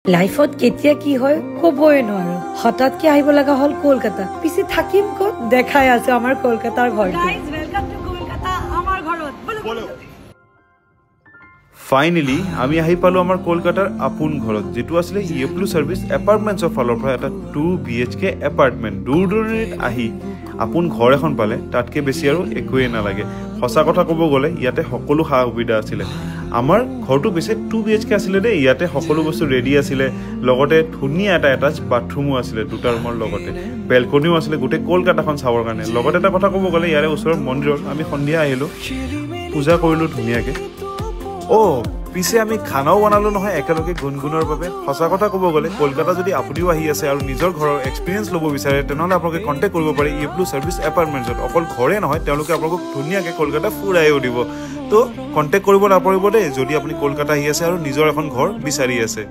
লাইফত কেতিয়া কি হয় কবই নোৱাৰো হঠাৎকে আহিব লগা হল কলকাতা পিছে থাকিম কত দেখাই আছে আমাৰ কলকাতাৰ ঘৰটো গাইজ ওয়েলকাম টু কলকাতা আমাৰ ঘৰত বলো ফাইনালি আমি আহি পালো আমাৰ কলকাতাৰ আপোন ঘৰত যেটো আছিল ইয়েপ্লু সাৰ্ভিস এপাৰ্টমেন্টছৰ ফালৰ পৰা এটা 2 BHK এপাৰ্টমেন্ট দূৰদূৰণিত আহি আপোন ঘৰ এখন পালে তাতকে বেছি আৰু একোৱে নালাগে সঁচা কথা ক'ব গ'লে ইয়াতে সকলো সা সুবিধা আছিল আমাৰ ঘৰটো বেছি 2 BHK আছিল দে ইয়াতে সকলো বস্তু ৰেডি আছিল লগতে ধুনীয়া এটা এটাচ বাথৰুমো আছিল দুটা ৰুমৰ লগতে বেলকনিও আছিল গোটে কলকাতাখন চাবৰ কাৰণে লগতে এটা কথা ক'ব গ'লে ইয়াৰে ওচৰৰ মন্দিৰত আমি সন্ধিয়া আহিলো পূজা কৰিলো ধুনীয়াকে পিছে আমি খানাও বনালো নহয় একেলগে গুণগুণৰ বাবে সঁচা কথা ক'ব গ'লে কলকাতা যদি আপুনিও আহি আছে আৰু নিজৰ ঘৰৰ এক্সপিৰিয়েন্স ল'ব বিচাৰে তেনেহ'লে আপোনালোকে কণ্টেক্ট কৰিব পাৰে ইয়েপ্লু সাৰ্ভিস এপাৰ্টমেন্টছত অকল ঘৰে নহয় তেওঁলোকে আপোনালোকক ধুনীয়াকৈ কলকাতা ফুৰাইও দিব তো কণ্টেক্ট কৰিব নাপাহৰিব দেই যদি আপুনি কলকাতা আহি আছে আৰু নিজৰ এখন ঘৰ বিচাৰি আছে